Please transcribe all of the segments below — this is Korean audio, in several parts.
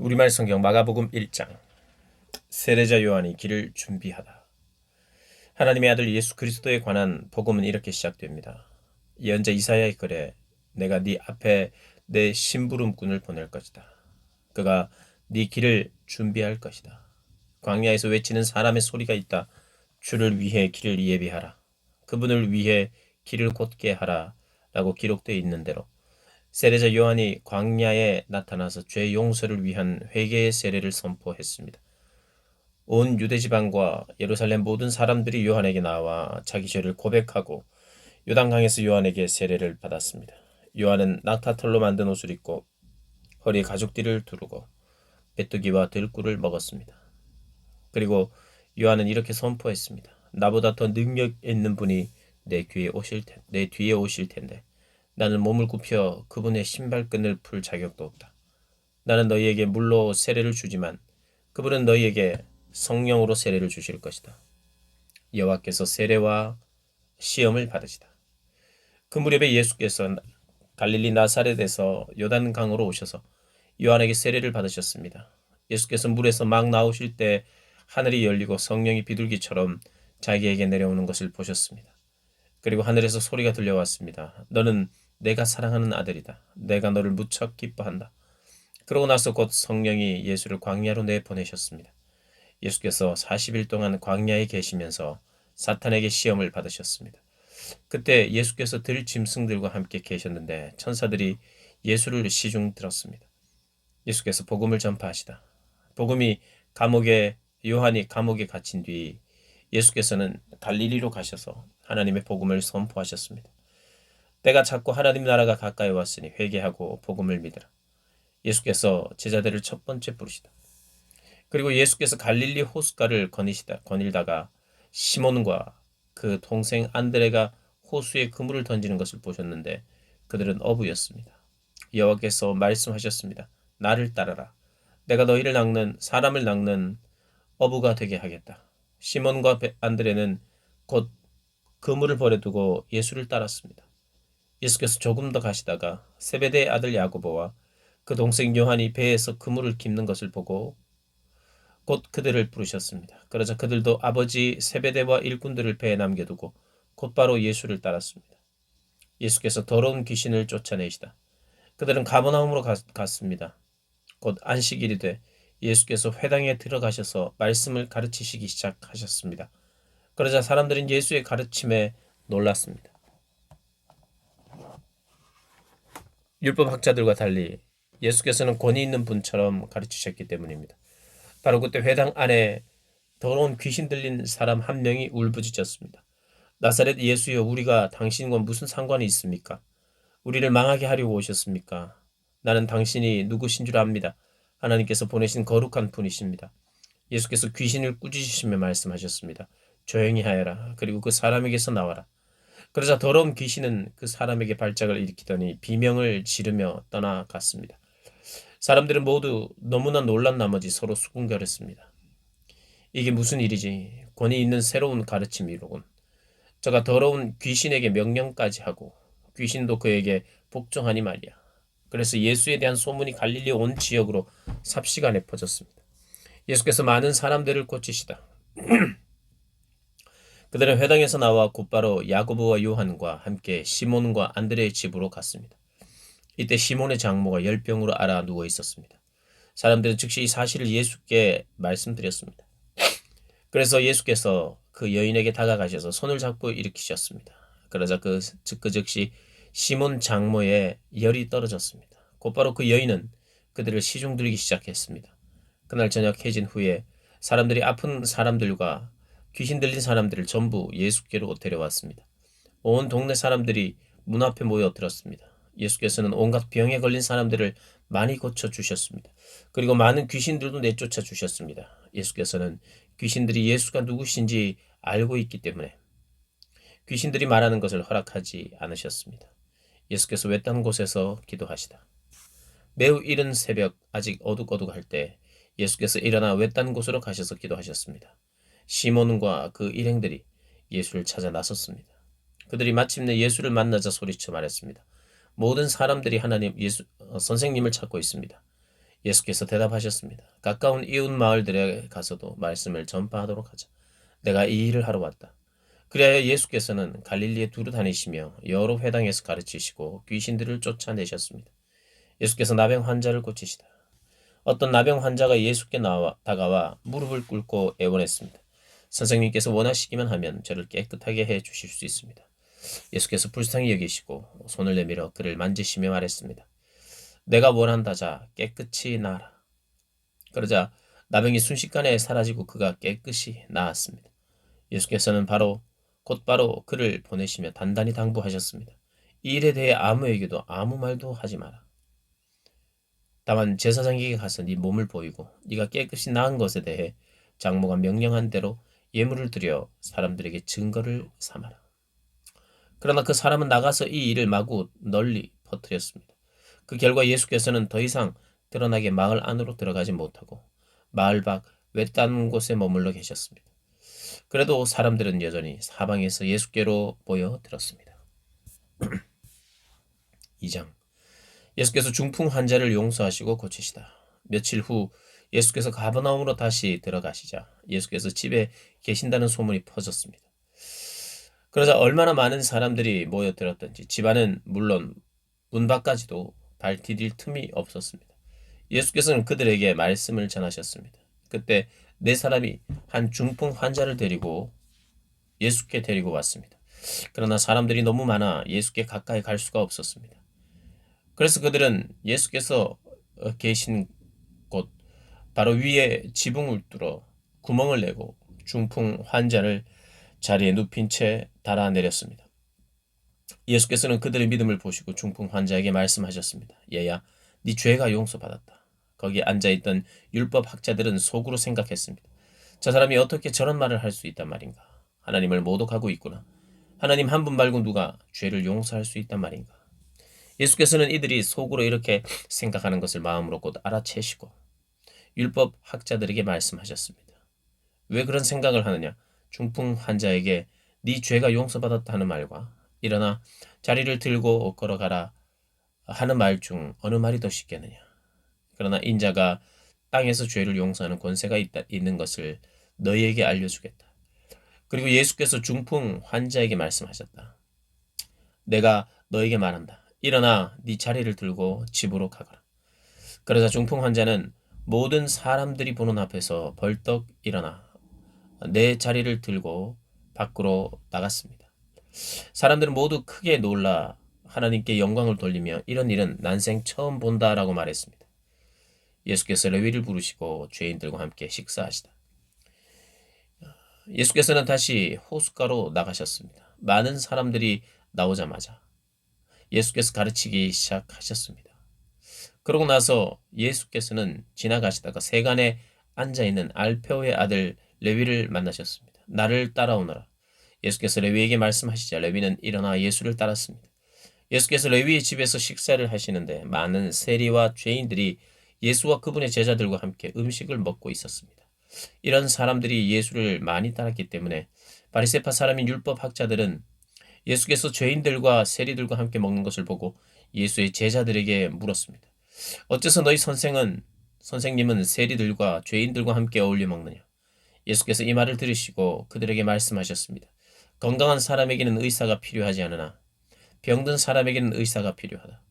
우리말 성경 마가복음 1장. 세례자 요한이 길을 준비하다. 하나님의 아들 예수 그리스도에 관한 복음은 이렇게 시작됩니다. 예언자 이사야의 글에 내가 네 앞에 내 심부름꾼을 보낼 것이다. 그가 네 길을 준비할 것이다. 광야에서 외치는 사람의 소리가 있다. 주를 위해 길을 예비하라. 그분을 위해 길을 곧게 하라. 라고 기록되어 있는 대로 세례자 요한이 광야에 나타나서 죄 용서를 위한 회개의 세례를 선포했습니다. 온 유대 지방과 예루살렘 모든 사람들이 요한에게 나와 자기 죄를 고백하고 요단강에서 요한에게 세례를 받았습니다. 요한은 낙타털로 만든 옷을 입고 허리에 가죽띠를 두르고 메뚜기와 들꿀을 먹었습니다. 그리고 요한은 이렇게 선포했습니다. 나보다 더 능력 있는 분이 내 뒤에 오실 텐데 나는 몸을 굽혀 그분의 신발끈을 풀 자격도 없다. 나는 너희에게 물로 세례를 주지만 그분은 너희에게 성령으로 세례를 주실 것이다. 여호와께서 세례와 시험을 받으시다. 그 무렵에 예수께서 갈릴리 나사렛에서 요단강으로 오셔서 요한에게 세례를 받으셨습니다. 예수께서 물에서 막 나오실 때 하늘이 열리고 성령이 비둘기처럼 자기에게 내려오는 것을 보셨습니다. 그리고 하늘에서 소리가 들려왔습니다. 너는 내가 사랑하는 아들이다. 내가 너를 무척 기뻐한다. 그러고 나서 곧 성령이 예수를 광야로 내보내셨습니다. 예수께서 40일 동안 광야에 계시면서 사탄에게 시험을 받으셨습니다. 그때 예수께서 들짐승들과 함께 계셨는데 천사들이 예수를 시중 들었습니다. 예수께서 복음을 전파하시다. 요한이 감옥에 갇힌 뒤 예수께서는 갈릴리로 가셔서 하나님의 복음을 선포하셨습니다. 때가 찼고 하나님 나라가 가까이 왔으니 회개하고 복음을 믿으라. 예수께서 제자들을 첫 번째 부르시다. 그리고 예수께서 갈릴리 호숫가를 거닐다가 시몬과 그 동생 안드레가 호수에 그물을 던지는 것을 보셨는데 그들은 어부였습니다. 여호와께서 말씀하셨습니다. 나를 따르라. 내가 너희를 사람을 낚는 어부가 되게 하겠다. 시몬과 안드레는 곧 그물을 버려두고 예수를 따랐습니다. 예수께서 조금 더 가시다가 세베대의 아들 야고보와 그 동생 요한이 배에서 그물을 깁는 것을 보고 곧 그들을 부르셨습니다. 그러자 그들도 아버지 세베대와 일꾼들을 배에 남겨두고 곧바로 예수를 따랐습니다. 예수께서 더러운 귀신을 쫓아내시다. 그들은 가버나움으로 갔습니다. 곧 안식일이 돼 예수께서 회당에 들어가셔서 말씀을 가르치시기 시작하셨습니다. 그러자 사람들은 예수의 가르침에 놀랐습니다. 율법학자들과 달리 예수께서는 권위 있는 분처럼 가르치셨기 때문입니다. 바로 그때 회당 안에 더러운 귀신 들린 사람 한 명이 울부짖었습니다. 나사렛 예수여, 우리가 당신과 무슨 상관이 있습니까? 우리를 망하게 하려고 오셨습니까? 나는 당신이 누구신 줄 압니다. 하나님께서 보내신 거룩한 분이십니다. 예수께서 귀신을 꾸짖으시며 말씀하셨습니다. 조용히 하여라. 그리고 그 사람에게서 나와라. 그러자 더러운 귀신은 그 사람에게 발작을 일으키더니 비명을 지르며 떠나갔습니다. 사람들은 모두 너무나 놀란 나머지 서로 수군거렸습니다. 이게 무슨 일이지? 권위 있는 새로운 가르침이로군. 저가 더러운 귀신에게 명령까지 하고 귀신도 그에게 복종하니 말이야. 그래서 예수에 대한 소문이 갈릴리 온 지역으로 삽시간에 퍼졌습니다. 예수께서 많은 사람들을 고치시다. 그들은 회당에서 나와 곧바로 야고보와 요한과 함께 시몬과 안드레의 집으로 갔습니다. 이때 시몬의 장모가 열병으로 앓아 누워 있었습니다. 사람들은 즉시 이 사실을 예수께 말씀드렸습니다. 그래서 예수께서 그 여인에게 다가가셔서 손을 잡고 일으키셨습니다. 그러자 그 즉시 시몬 장모의 열이 떨어졌습니다. 곧바로 그 여인은 그들을 시중 들이기 시작했습니다. 그날 저녁 해진 후에 사람들이 아픈 사람들과 귀신 들린 사람들을 전부 예수께로 데려왔습니다. 온 동네 사람들이 문 앞에 모여 들었습니다. 예수께서는 온갖 병에 걸린 사람들을 많이 고쳐주셨습니다. 그리고 많은 귀신들도 내쫓아 주셨습니다. 예수께서는 귀신들이 예수가 누구신지 알고 있기 때문에 귀신들이 말하는 것을 허락하지 않으셨습니다. 예수께서 외딴 곳에서 기도하시다. 매우 이른 새벽 아직 어둑어둑할 때 예수께서 일어나 외딴 곳으로 가셔서 기도하셨습니다. 시몬과 그 일행들이 예수를 찾아 나섰습니다. 그들이 마침내 예수를 만나자 소리쳐 말했습니다. 모든 사람들이 선생님을 찾고 있습니다. 예수께서 대답하셨습니다. 가까운 이웃 마을들에 가서도 말씀을 전파하도록 하자. 내가 이 일을 하러 왔다. 그리하여 예수께서는 갈릴리에 두루 다니시며 여러 회당에서 가르치시고 귀신들을 쫓아내셨습니다. 예수께서 나병 환자를 고치시다. 어떤 나병 환자가 예수께 다가와 무릎을 꿇고 애원했습니다. 선생님께서 원하시기만 하면 저를 깨끗하게 해 주실 수 있습니다. 예수께서 불쌍히 여기시고 손을 내밀어 그를 만지시며 말했습니다. 내가 원한다. 자, 깨끗이 나아라. 그러자 나병이 순식간에 사라지고 그가 깨끗이 나았습니다. 예수께서는 곧바로 그를 보내시며 단단히 당부하셨습니다. 이 일에 대해 아무에게도 아무 말도 하지 마라. 다만 제사장에게 가서 네 몸을 보이고 네가 깨끗이 나은 것에 대해 장모가 명령한 대로 예물을 드려 사람들에게 증거를 삼아라. 그러나 그 사람은 나가서 이 일을 마구 널리 퍼뜨렸습니다. 그 결과 예수께서는 더 이상 드러나게 마을 안으로 들어가지 못하고 마을 밖 외딴 곳에 머물러 계셨습니다. 그래도 사람들은 여전히 사방에서 예수께로 모여들었습니다. 2장. 예수께서 중풍 환자를 용서하시고 고치시다. 며칠 후 예수께서 가버나움으로 다시 들어가시자 예수께서 집에 계신다는 소문이 퍼졌습니다. 그러자 얼마나 많은 사람들이 모여들었던지 집안은 물론 문 밖까지도 발 디딜 틈이 없었습니다. 예수께서는 그들에게 말씀을 전하셨습니다. 그때 네 사람이 한 중풍 환자를 데리고 예수께 데리고 왔습니다. 그러나 사람들이 너무 많아 예수께 가까이 갈 수가 없었습니다. 그래서 그들은 예수께서 계신 곳 바로 위에 지붕을 뚫어 구멍을 내고 중풍 환자를 자리에 눕힌 채 달아내렸습니다. 예수께서는 그들의 믿음을 보시고 중풍 환자에게 말씀하셨습니다. 얘야, 네 죄가 용서받았다. 거기 앉아있던 율법 학자들은 속으로 생각했습니다. 저 사람이 어떻게 저런 말을 할 수 있단 말인가? 하나님을 모독하고 있구나. 하나님 한 분 말고 누가 죄를 용서할 수 있단 말인가? 예수께서는 이들이 속으로 이렇게 생각하는 것을 마음으로 곧 알아채시고 율법 학자들에게 말씀하셨습니다. 왜 그런 생각을 하느냐? 중풍 환자에게 네 죄가 용서받았다 하는 말과 일어나 자리를 들고 걸어가라 하는 말 중 어느 말이 더 쉽겠느냐? 그러나 인자가 땅에서 죄를 용서하는 권세가 있는 것을 너희에게 알려주겠다. 그리고 예수께서 중풍 환자에게 말씀하셨다. 내가 너에게 말한다. 일어나 네 자리를 들고 집으로 가거라. 그러자 중풍 환자는 모든 사람들이 보는 앞에서 벌떡 일어나 내 자리를 들고 밖으로 나갔습니다. 사람들은 모두 크게 놀라 하나님께 영광을 돌리며 이런 일은 난생 처음 본다라고 말했습니다. 예수께서 레위를 부르시고 죄인들과 함께 식사하시다. 예수께서는 다시 호숫가로 나가셨습니다. 많은 사람들이 나오자마자 예수께서 가르치기 시작하셨습니다. 그러고 나서 예수께서는 지나가시다가 세간에 앉아있는 알페오의 아들 레위를 만나셨습니다. 나를 따라오너라. 예수께서 레위에게 말씀하시자 레위는 일어나 예수를 따랐습니다. 예수께서 레위의 집에서 식사를 하시는데 많은 세리와 죄인들이 예수와 그분의 제자들과 함께 음식을 먹고 있었습니다. 이런 사람들이 예수를 많이 따랐기 때문에 바리새파 사람인 율법 학자들은 예수께서 죄인들과 세리들과 함께 먹는 것을 보고 예수의 제자들에게 물었습니다. 어째서 너희 선생님은 세리들과 죄인들과 함께 어울려 먹느냐? 예수께서 이 말을 들으시고 그들에게 말씀하셨습니다. 건강한 사람에게는 의사가 필요하지 않으나 병든 사람에게는 의사가 필요하다.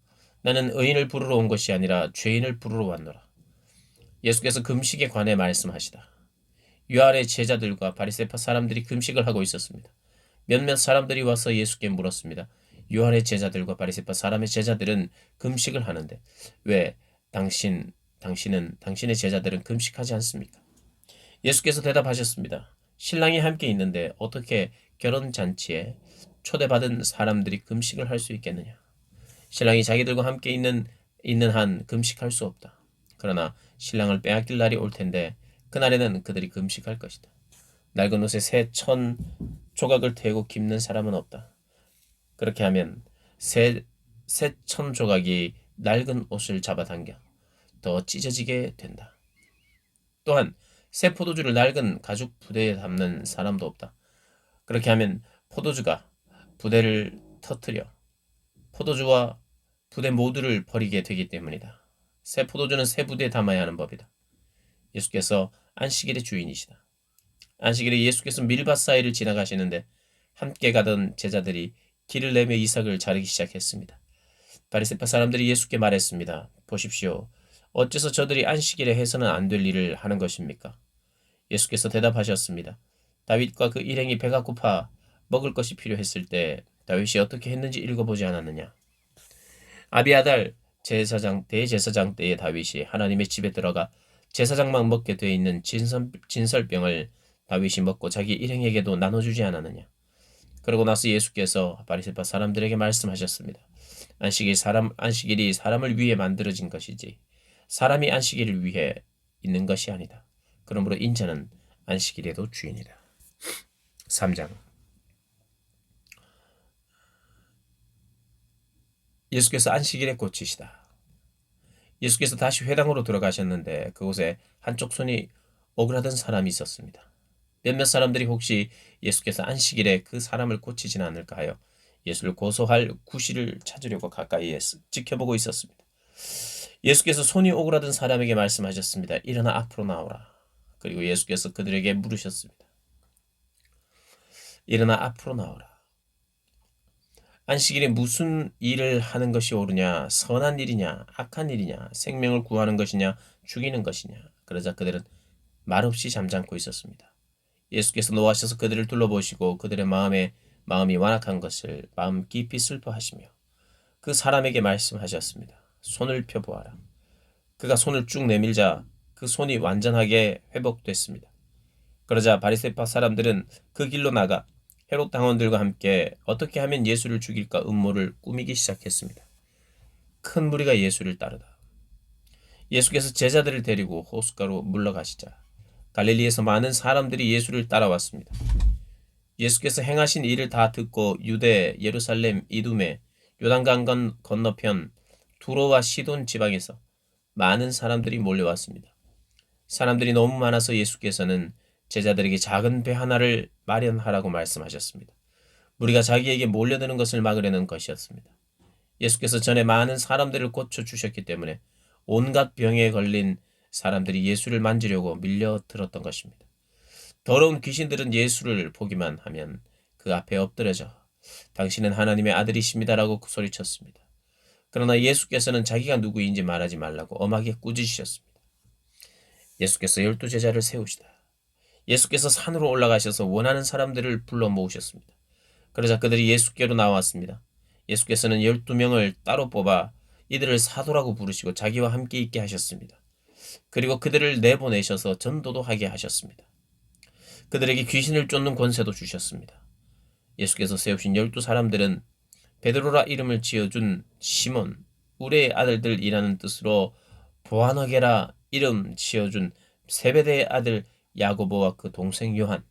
나는 의인을 부르러 온 것이 아니라 죄인을 부르러 왔노라. 예수께서 금식에 관해 말씀하시다. 유아의 제자들과 바리새파 사람들이 금식을 하고 있었습니다. 몇몇 사람들이 와서 예수께 물었습니다. 요한의 제자들과 바리새파 사람의 제자들은 금식을 하는데 왜 당신의 제자들은 금식하지 않습니까? 예수께서 대답하셨습니다. 신랑이 함께 있는데 어떻게 결혼잔치에 초대받은 사람들이 금식을 할 수 있겠느냐? 신랑이 자기들과 함께 있는 한 금식할 수 없다. 그러나 신랑을 빼앗길 날이 올 텐데 그날에는 그들이 금식할 것이다. 낡은 옷에 새 천 조각을 태우고 깁는 사람은 없다. 그렇게 하면 새 천 조각이 낡은 옷을 잡아당겨 더 찢어지게 된다. 또한 새 포도주를 낡은 가죽 부대에 담는 사람도 없다. 그렇게 하면 포도주가 부대를 터뜨려 포도주와 부대 모두를 버리게 되기 때문이다. 새 포도주는 새 부대에 담아야 하는 법이다. 예수께서 안식일의 주인이시다. 안식일에 예수께서 밀밭 사이를 지나가시는데 함께 가던 제자들이 길을 내며 이삭을 자르기 시작했습니다. 바리새파 사람들이 예수께 말했습니다. 보십시오. 어째서 저들이 안식일에 해서는 안 될 일을 하는 것입니까? 예수께서 대답하셨습니다. 다윗과 그 일행이 배가 고파 먹을 것이 필요했을 때 다윗이 어떻게 했는지 읽어보지 않았느냐? 아비아달 대제사장 때의 다윗이 하나님의 집에 들어가 제사장만 먹게 돼 있는 진설병을 다윗이 먹고 자기 일행에게도 나눠주지 않았느냐? 그러고 나서 예수께서 바리새파 사람들에게 말씀하셨습니다. 안식일이 사람을 위해 만들어진 것이지 사람이 안식일을 위해 있는 것이 아니다. 그러므로 인자는 안식일에도 주인이다. 3장. 예수께서 안식일에 고치시다. 예수께서 다시 회당으로 들어가셨는데 그곳에 한쪽 손이 오그라든 사람이 있었습니다. 몇몇 사람들이 혹시 예수께서 안식일에 그 사람을 고치지는 않을까 하여 예수를 고소할 구실을 찾으려고 가까이에 지켜보고 있었습니다. 예수께서 손이 오그라든 사람에게 말씀하셨습니다. 일어나 앞으로 나오라. 그리고 예수께서 그들에게 물으셨습니다. 일어나 앞으로 나오라. 안식일에 무슨 일을 하는 것이 옳으냐? 선한 일이냐? 악한 일이냐? 생명을 구하는 것이냐? 죽이는 것이냐? 그러자 그들은 말없이 잠잠고 있었습니다. 예수께서 노하셔서 그들을 둘러보시고 그들의 마음이 완악한 것을 마음 깊이 슬퍼하시며 그 사람에게 말씀하셨습니다. 손을 펴보아라. 그가 손을 쭉 내밀자 그 손이 완전하게 회복됐습니다. 그러자 바리새파 사람들은 그 길로 나가 헤롯 당원들과 함께 어떻게 하면 예수를 죽일까 음모를 꾸미기 시작했습니다. 큰 무리가 예수를 따르다. 예수께서 제자들을 데리고 호숫가로 물러가시자 갈릴리에서 많은 사람들이 예수를 따라왔습니다. 예수께서 행하신 일을 다 듣고 유대, 예루살렘, 이두메, 요단강 건너편 두로와 시돈 지방에서 많은 사람들이 몰려왔습니다. 사람들이 너무 많아서 예수께서는 제자들에게 작은 배 하나를 마련하라고 말씀하셨습니다. 무리가 자기에게 몰려드는 것을 막으려는 것이었습니다. 예수께서 전에 많은 사람들을 고쳐주셨기 때문에 온갖 병에 걸린 사람들이 예수를 만지려고 밀려들었던 것입니다. 더러운 귀신들은 예수를 보기만 하면 그 앞에 엎드려져 당신은 하나님의 아들이십니다라고 소리쳤습니다. 그러나 예수께서는 자기가 누구인지 말하지 말라고 엄하게 꾸짖으셨습니다. 예수께서 12제자를 세우시다. 예수께서 산으로 올라가셔서 원하는 사람들을 불러 모으셨습니다. 그러자 그들이 예수께로 나왔습니다. 예수께서는 12명을 따로 뽑아 이들을 사도라고 부르시고 자기와 함께 있게 하셨습니다. 그리고 그들을 내보내셔서 전도도 하게 하셨습니다. 그들에게 귀신을 쫓는 권세도 주셨습니다. 예수께서 세우신 12사람들은 베드로라 이름을 지어준 시몬, 우레의 아들들이라는 뜻으로 보아너게라 이름 지어준 세베대의 아들 야고보와 그 동생 요한,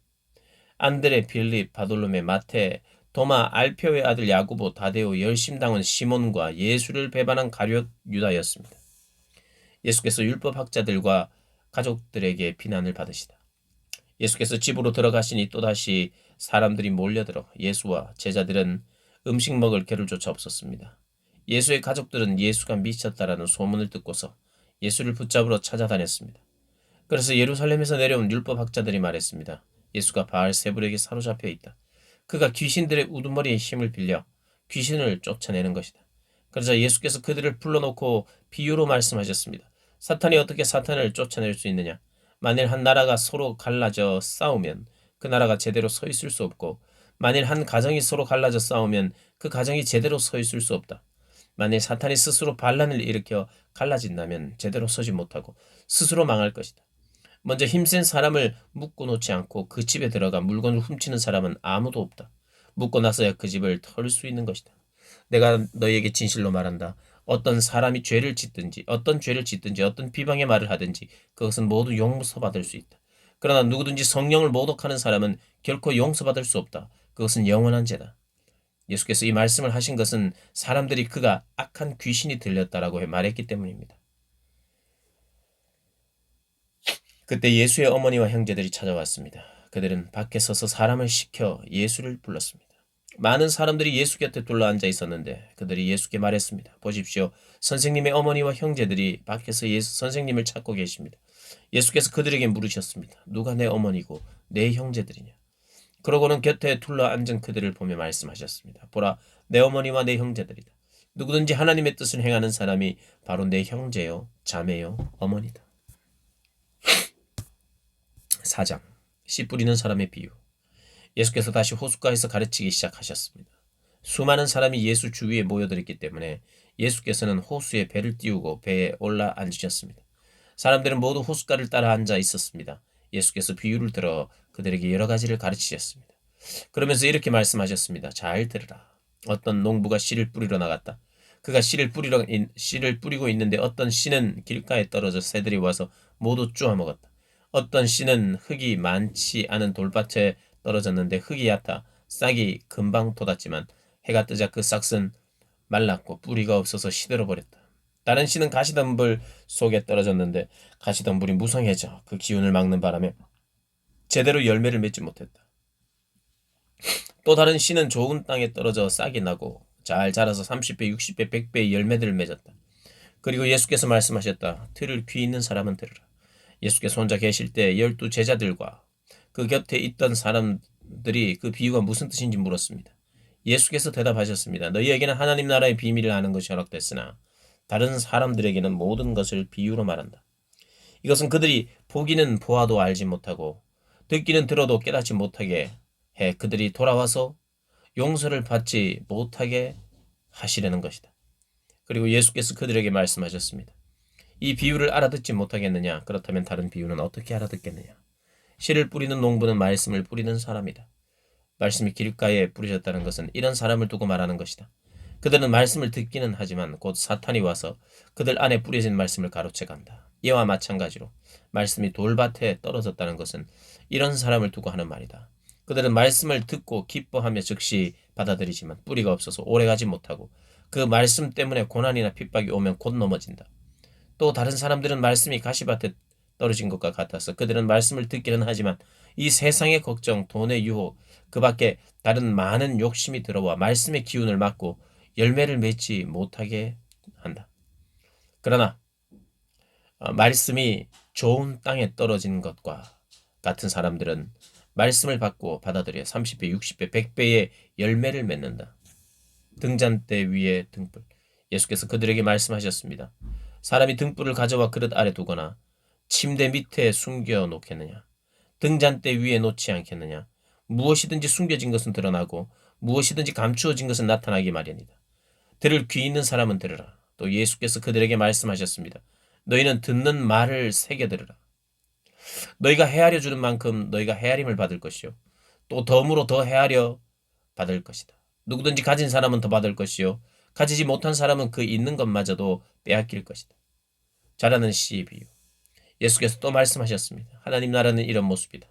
안드레, 빌립, 바돌로메, 마테, 도마, 알페오의 아들 야고보, 다데오, 열심당원 시몬과 예수를 배반한 가룟 유다였습니다. 예수께서 율법학자들과 가족들에게 비난을 받으시다. 예수께서 집으로 들어가시니 또다시 사람들이 몰려들어 예수와 제자들은 음식 먹을 겨를 조차 없었습니다. 예수의 가족들은 예수가 미쳤다라는 소문을 듣고서 예수를 붙잡으러 찾아다녔습니다. 그래서 예루살렘에서 내려온 율법학자들이 말했습니다. 예수가 바알세불에게 사로잡혀 있다. 그가 귀신들의 우두머리에 힘을 빌려 귀신을 쫓아내는 것이다. 그러자 예수께서 그들을 불러놓고 비유로 말씀하셨습니다. 사탄이 어떻게 사탄을 쫓아낼 수 있느냐? 만일 한 나라가 서로 갈라져 싸우면 그 나라가 제대로 서 있을 수 없고 만일 한 가정이 서로 갈라져 싸우면 그 가정이 제대로 서 있을 수 없다. 만일 사탄이 스스로 반란을 일으켜 갈라진다면 제대로 서지 못하고 스스로 망할 것이다. 먼저 힘센 사람을 묶고 놓지 않고 그 집에 들어가 물건을 훔치는 사람은 아무도 없다. 묶고 나서야 그 집을 털 수 있는 것이다. 내가 너희에게 진실로 말한다. 어떤 사람이 죄를 짓든지 어떤 비방의 말을 하든지 그것은 모두 용서받을 수 있다. 그러나 누구든지 성령을 모독하는 사람은 결코 용서받을 수 없다. 그것은 영원한 죄다. 예수께서 이 말씀을 하신 것은 사람들이 그가 악한 귀신이 들렸다라고 말했기 때문입니다. 그때 예수의 어머니와 형제들이 찾아왔습니다. 그들은 밖에 서서 사람을 시켜 예수를 불렀습니다. 많은 사람들이 예수 곁에 둘러앉아 있었는데 그들이 예수께 말했습니다. 보십시오. 선생님의 어머니와 형제들이 밖에서 선생님을 찾고 계십니다. 예수께서 그들에게 물으셨습니다. 누가 내 어머니고 내 형제들이냐? 그러고는 곁에 둘러앉은 그들을 보며 말씀하셨습니다. 보라, 내 어머니와 내 형제들이다. 누구든지 하나님의 뜻을 행하는 사람이 바로 내 형제요, 자매요, 어머니다. 4장 씨 뿌리는 사람의 비유. 예수께서 다시 호숫가에서 가르치기 시작하셨습니다. 수많은 사람이 예수 주위에 모여들었기 때문에 예수께서는 호수에 배를 띄우고 배에 올라 앉으셨습니다. 사람들은 모두 호숫가를 따라 앉아 있었습니다. 예수께서 비유를 들어 그들에게 여러 가지를 가르치셨습니다. 그러면서 이렇게 말씀하셨습니다. 잘 들으라. 어떤 농부가 씨를 뿌리러 나갔다. 그가 씨를 뿌리고 있는데 어떤 씨는 길가에 떨어져 새들이 와서 모두 쪼아 먹었다. 어떤 씨는 흙이 많지 않은 돌밭에 떨어졌는데 흙이 얕아 싹이 금방 돋았지만 해가 뜨자 그 싹은 말랐고 뿌리가 없어서 시들어 버렸다. 다른 씨는 가시덤불 속에 떨어졌는데 가시덤불이 무성해져 그 기운을 막는 바람에 제대로 열매를 맺지 못했다. 또 다른 씨는 좋은 땅에 떨어져 싹이 나고 잘 자라서 30배, 60배, 100배의 열매들을 맺었다. 그리고 예수께서 말씀하셨다. 들을 귀 있는 사람은 들으라. 예수께서 혼자 계실 때 12 제자들과 그 곁에 있던 사람들이 그 비유가 무슨 뜻인지 물었습니다. 예수께서 대답하셨습니다. 너희에게는 하나님 나라의 비밀을 아는 것이 허락됐으나 다른 사람들에게는 모든 것을 비유로 말한다. 이것은 그들이 보기는 보아도 알지 못하고 듣기는 들어도 깨닫지 못하게 해 그들이 돌아와서 용서를 받지 못하게 하시려는 것이다. 그리고 예수께서 그들에게 말씀하셨습니다. 이 비유를 알아듣지 못하겠느냐? 그렇다면 다른 비유는 어떻게 알아듣겠느냐? 씨를 뿌리는 농부는 말씀을 뿌리는 사람이다. 말씀이 길가에 뿌려졌다는 것은 이런 사람을 두고 말하는 것이다. 그들은 말씀을 듣기는 하지만 곧 사탄이 와서 그들 안에 뿌려진 말씀을 가로채간다. 이와 마찬가지로 말씀이 돌밭에 떨어졌다는 것은 이런 사람을 두고 하는 말이다. 그들은 말씀을 듣고 기뻐하며 즉시 받아들이지만 뿌리가 없어서 오래가지 못하고 그 말씀 때문에 고난이나 핍박이 오면 곧 넘어진다. 또 다른 사람들은 말씀이 가시밭에 떨어진 것과 같아서 그들은 말씀을 듣기는 하지만 이 세상의 걱정, 돈의 유혹, 그 밖에 다른 많은 욕심이 들어와 말씀의 기운을 막고 열매를 맺지 못하게 한다. 그러나 말씀이 좋은 땅에 떨어진 것과 같은 사람들은 말씀을 받고 받아들여 30배, 60배, 100배의 열매를 맺는다. 등잔대 위에 등불. 예수께서 그들에게 말씀하셨습니다. 사람이 등불을 가져와 그릇 아래 두거나 침대 밑에 숨겨 놓겠느냐? 등잔대 위에 놓지 않겠느냐? 무엇이든지 숨겨진 것은 드러나고 무엇이든지 감추어진 것은 나타나기 마련이다. 들을 귀 있는 사람은 들으라. 또 예수께서 그들에게 말씀하셨습니다. 너희는 듣는 말을 새겨 들으라. 너희가 헤아려 주는 만큼 너희가 헤아림을 받을 것이요. 또 덤으로 더 헤아려 받을 것이다. 누구든지 가진 사람은 더 받을 것이요. 가지지 못한 사람은 그 있는 것마저도 빼앗길 것이다. 자라는 씨의 비유. 예수께서 또 말씀하셨습니다. 하나님 나라는 이런 모습이다.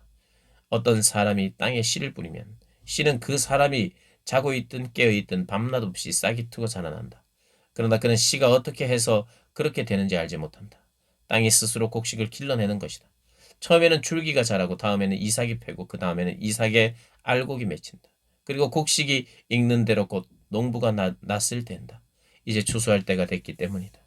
어떤 사람이 땅에 씨를 뿌리면 씨는 그 사람이 자고 있든 깨어 있든 밤낮 없이 싹이 트고 자라난다. 그러나 그는 씨가 어떻게 해서 그렇게 되는지 알지 못한다. 땅이 스스로 곡식을 길러내는 것이다. 처음에는 줄기가 자라고 다음에는 이삭이 패고 그 다음에는 이삭에 알곡이 맺힌다. 그리고 곡식이 익는 대로 곧 농부가 낫을 된다. 이제 추수할 때가 됐기 때문이다.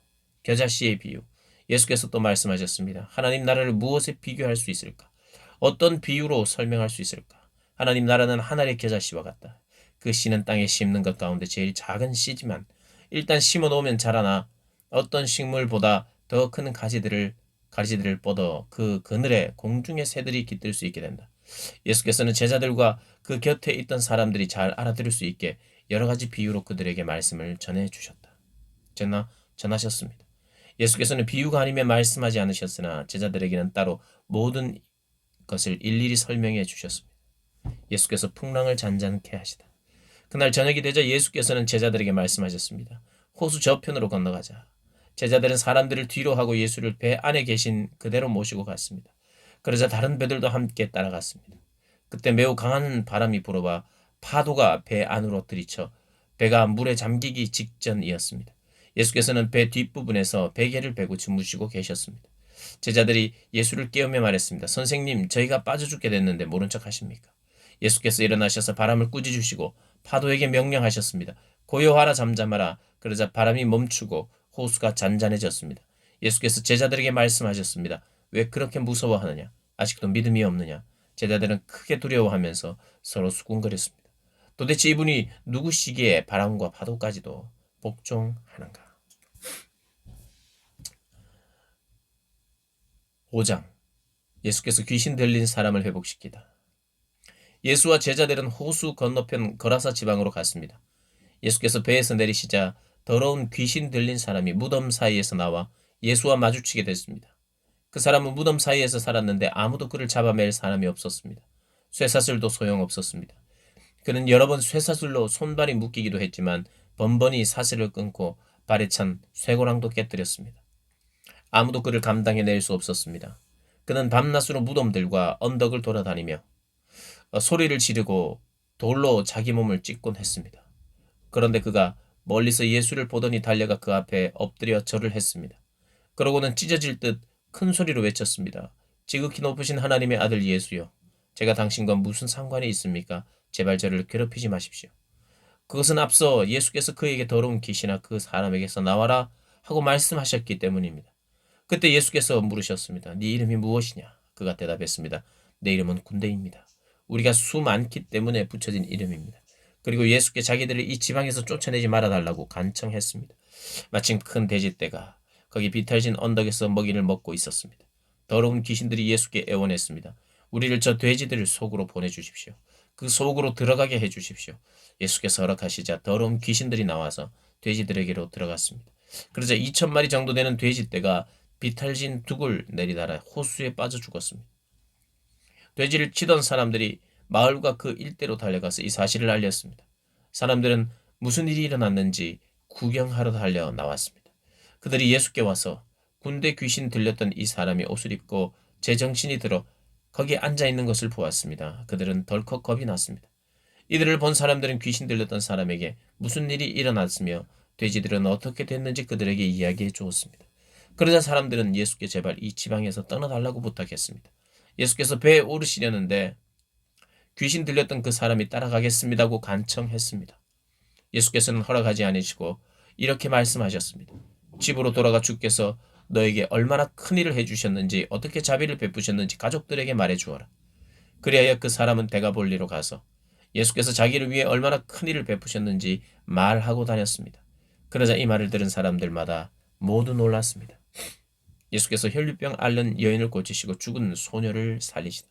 겨자씨의 비유. 예수께서 또 말씀하셨습니다. 하나님 나라를 무엇에 비교할 수 있을까? 어떤 비유로 설명할 수 있을까? 하나님 나라는 하늘의 겨자씨와 같다. 그 씨는 땅에 심는 것 가운데 제일 작은 씨지만 일단 심어놓으면 자라나 어떤 식물보다 더 큰 가지들을 뻗어 그 그늘에 공중의 새들이 깃들 수 있게 된다. 예수께서는 제자들과 그 곁에 있던 사람들이 잘 알아들을 수 있게 여러 가지 비유로 그들에게 말씀을 전해주셨다. 전하셨습니다. 예수께서는 비유가 아니면 말씀하지 않으셨으나 제자들에게는 따로 모든 것을 일일이 설명해 주셨습니다. 예수께서 풍랑을 잔잔케 하시다. 그날 저녁이 되자 예수께서는 제자들에게 말씀하셨습니다. 호수 저편으로 건너가자. 제자들은 사람들을 뒤로 하고 예수를 배 안에 계신 그대로 모시고 갔습니다. 그러자 다른 배들도 함께 따라갔습니다. 그때 매우 강한 바람이 불어와 파도가 배 안으로 들이쳐 배가 물에 잠기기 직전이었습니다. 예수께서는 배 뒷부분에서 베개를 베고 주무시고 계셨습니다. 제자들이 예수를 깨우며 말했습니다. 선생님, 저희가 빠져 죽게 됐는데 모른 척 하십니까? 예수께서 일어나셔서 바람을 꾸짖으시고 파도에게 명령하셨습니다. 고요하라 잠잠하라. 그러자 바람이 멈추고 호수가 잔잔해졌습니다. 예수께서 제자들에게 말씀하셨습니다. 왜 그렇게 무서워하느냐? 아직도 믿음이 없느냐? 제자들은 크게 두려워하면서 서로 수군거렸습니다. 도대체 이분이 누구시기에 바람과 파도까지도 복종하는가? 5장. 예수께서 귀신 들린 사람을 회복시키다. 예수와 제자들은 호수 건너편 거라사 지방으로 갔습니다. 예수께서 배에서 내리시자 더러운 귀신 들린 사람이 무덤 사이에서 나와 예수와 마주치게 됐습니다. 그 사람은 무덤 사이에서 살았는데 아무도 그를 잡아맬 사람이 없었습니다. 쇠사슬도 소용없었습니다. 그는 여러 번 쇠사슬로 손발이 묶이기도 했지만 번번이 사슬을 끊고 발에 찬 쇠고랑도 깨뜨렸습니다. 아무도 그를 감당해낼 수 없었습니다. 그는 밤낮으로 무덤들과 언덕을 돌아다니며 소리를 지르고 돌로 자기 몸을 찢곤 했습니다. 그런데 그가 멀리서 예수를 보더니 달려가 그 앞에 엎드려 절을 했습니다. 그러고는 찢어질 듯 큰 소리로 외쳤습니다. 지극히 높으신 하나님의 아들 예수여, 제가 당신과 무슨 상관이 있습니까? 제발 저를 괴롭히지 마십시오. 그것은 앞서 예수께서 그에게 더러운 귀신아 그 사람에게서 나와라 하고 말씀하셨기 때문입니다. 그때 예수께서 물으셨습니다. 네 이름이 무엇이냐? 그가 대답했습니다. 내 이름은 군대입니다. 우리가 수 많기 때문에 붙여진 이름입니다. 그리고 예수께 자기들을 이 지방에서 쫓아내지 말아달라고 간청했습니다. 마침 큰 돼지떼가 거기 비탈진 언덕에서 먹이를 먹고 있었습니다. 더러운 귀신들이 예수께 애원했습니다. 우리를 저 돼지들을 속으로 보내주십시오. 그 속으로 들어가게 해주십시오. 예수께서 허락하시자 더러운 귀신들이 나와서 돼지들에게로 들어갔습니다. 그러자 2,000마리 정도 되는 돼지떼가 비탈진 둑을 내리달아 호수에 빠져 죽었습니다. 돼지를 치던 사람들이 마을과 그 일대로 달려가서 이 사실을 알렸습니다. 사람들은 무슨 일이 일어났는지 구경하러 달려 나왔습니다. 그들이 예수께 와서 군대 귀신 들렸던 이 사람이 옷을 입고 제정신이 들어 거기에 앉아있는 것을 보았습니다. 그들은 덜컥 겁이 났습니다. 이들을 본 사람들은 귀신 들렸던 사람에게 무슨 일이 일어났으며 돼지들은 어떻게 됐는지 그들에게 이야기해 주었습니다. 그러자 사람들은 예수께 제발 이 지방에서 떠나달라고 부탁했습니다. 예수께서 배에 오르시려는데 귀신 들렸던 그 사람이 따라가겠습니다고 간청했습니다. 예수께서는 허락하지 않으시고 이렇게 말씀하셨습니다. 집으로 돌아가 주께서 너에게 얼마나 큰 일을 해주셨는지 어떻게 자비를 베푸셨는지 가족들에게 말해주어라. 그리하여 그 사람은 대가볼리로 가서 예수께서 자기를 위해 얼마나 큰 일을 베푸셨는지 말하고 다녔습니다. 그러자 이 말을 들은 사람들마다 모두 놀랐습니다. 예수께서 혈류병 앓는 여인을 고치시고 죽은 소녀를 살리시다.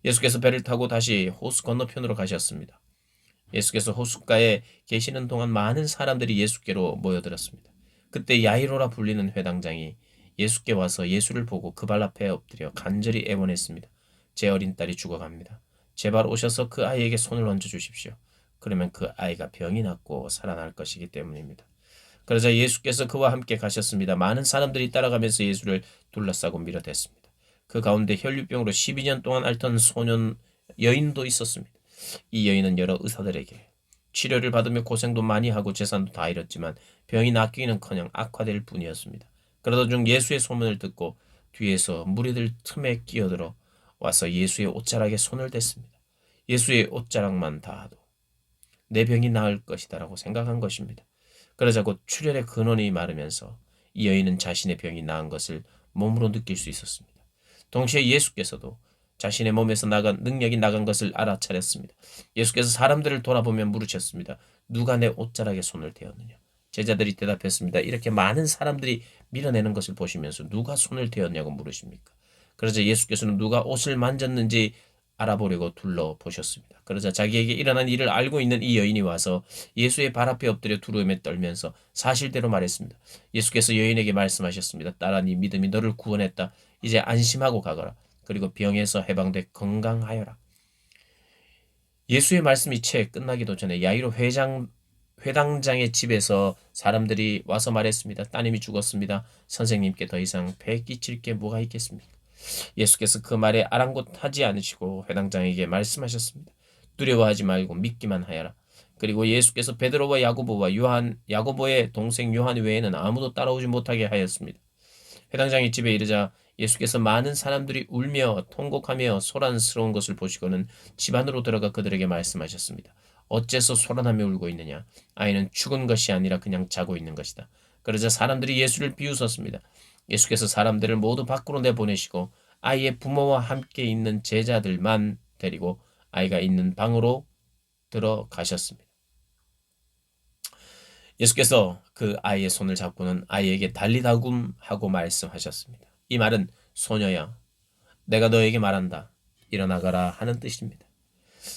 예수께서 배를 타고 다시 호수 건너편으로 가셨습니다. 예수께서 호숫가에 계시는 동안 많은 사람들이 예수께로 모여들었습니다. 그때 야이로라 불리는 회당장이 예수께 와서 예수를 보고 그 발 앞에 엎드려 간절히 애원했습니다. 제 어린 딸이 죽어갑니다. 제발 오셔서 그 아이에게 손을 얹어 주십시오. 그러면 그 아이가 병이 낫고 살아날 것이기 때문입니다. 그러자 예수께서 그와 함께 가셨습니다. 많은 사람들이 따라가면서 예수를 둘러싸고 밀어댔습니다. 그 가운데 혈류병으로 12년 동안 앓던 소년 여인도 있었습니다. 이 여인은 여러 의사들에게 치료를 받으며 고생도 많이 하고 재산도 다 잃었지만 병이 낫기는커녕 악화될 뿐이었습니다. 그러던 중 예수의 소문을 듣고 뒤에서 무리들 틈에 끼어들어 와서 예수의 옷자락에 손을 댔습니다. 예수의 옷자락만 닿아도 내 병이 나을 것이다라고 생각한 것입니다. 그러자 곧 출혈의 근원이 마르면서 이 여인은 자신의 병이 나은 것을 몸으로 느낄 수 있었습니다. 동시에 예수께서도 자신의 몸에서 능력이 나간 것을 알아차렸습니다. 예수께서 사람들을 돌아보며 물으셨습니다. 누가 내 옷자락에 손을 대었느냐? 제자들이 대답했습니다. 이렇게 많은 사람들이 밀어내는 것을 보시면서 누가 손을 대었냐고 물으십니까? 그러자 예수께서는 누가 옷을 만졌는지 알아보려고 둘러보셨습니다. 그러자 자기에게 일어난 일을 알고 있는 이 여인이 와서 예수의 발 앞에 엎드려 두려움에 떨면서 사실대로 말했습니다. 예수께서 여인에게 말씀하셨습니다. 딸아, 네 믿음이 너를 구원했다. 이제 안심하고 가거라. 그리고 병에서 해방돼 건강하여라. 예수의 말씀이 채 끝나기도 전에 야이로 회당장의 집에서 사람들이 와서 말했습니다. 따님이 죽었습니다. 선생님께 더 이상 배 끼칠 게 뭐가 있겠습니까? 예수께서 그 말에 아랑곳하지 않으시고 회당장에게 말씀하셨습니다. 두려워하지 말고 믿기만 하여라. 그리고 예수께서 베드로와 야고보와 야고보의 동생 요한 외에는 아무도 따라오지 못하게 하였습니다. 회당장의 집에 이르자 예수께서 많은 사람들이 울며 통곡하며 소란스러운 것을 보시고는 집 안으로 들어가 그들에게 말씀하셨습니다. 어째서 소란하며 울고 있느냐? 아이는 죽은 것이 아니라 그냥 자고 있는 것이다. 그러자 사람들이 예수를 비웃었습니다. 예수께서 사람들을 모두 밖으로 내보내시고 아이의 부모와 함께 있는 제자들만 데리고 아이가 있는 방으로 들어가셨습니다. 예수께서 그 아이의 손을 잡고는 아이에게 달리다굼 하고 말씀하셨습니다. 이 말은 소녀야, 내가 너에게 말한다. 일어나가라 하는 뜻입니다.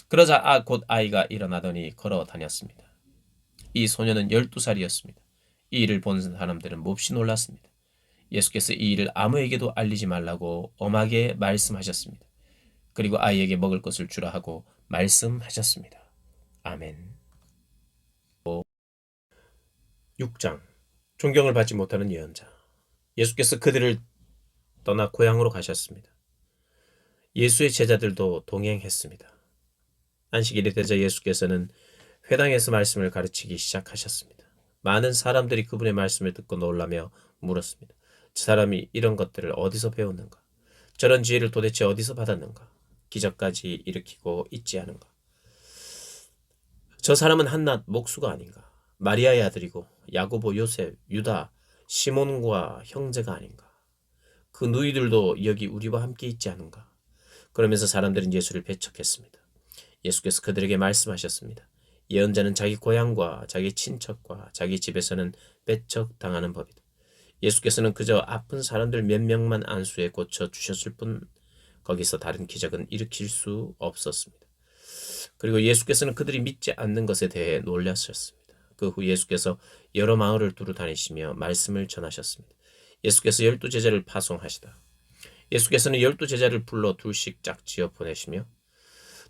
그러자 곧 아이가 일어나더니 걸어 다녔습니다. 이 소녀는 12살이었습니다. 이 일을 본 사람들은 몹시 놀랐습니다. 예수께서 이 일을 아무에게도 알리지 말라고 엄하게 말씀하셨습니다. 그리고 아이에게 먹을 것을 주라 하고 말씀하셨습니다. 아멘. 6장. 존경을 받지 못하는 예언자. 예수께서 그들을 떠나 고향으로 가셨습니다. 예수의 제자들도 동행했습니다. 안식일이 되자 예수께서는 회당에서 말씀을 가르치기 시작하셨습니다. 많은 사람들이 그분의 말씀을 듣고 놀라며 물었습니다. 저 사람이 이런 것들을 어디서 배웠는가? 저런 지혜를 도대체 어디서 받았는가? 기적까지 일으키고 있지 않은가? 저 사람은 한낱 목수가 아닌가? 마리아의 아들이고 야고보, 요셉, 유다, 시몬과 형제가 아닌가? 그 누이들도 여기 우리와 함께 있지 않은가? 그러면서 사람들은 예수를 배척했습니다. 예수께서 그들에게 말씀하셨습니다. 예언자는 자기 고향과 자기 친척과 자기 집에서는 배척당하는 법이다. 예수께서는 그저 아픈 사람들 몇 명만 안수해 고쳐주셨을 뿐 거기서 다른 기적은 일으킬 수 없었습니다. 그리고 예수께서는 그들이 믿지 않는 것에 대해 놀라셨습니다. 그 후 예수께서 여러 마을을 두루 다니시며 말씀을 전하셨습니다. 예수께서 12제자를 파송하시다. 예수께서는 12제자를 불러 둘씩 짝지어 보내시며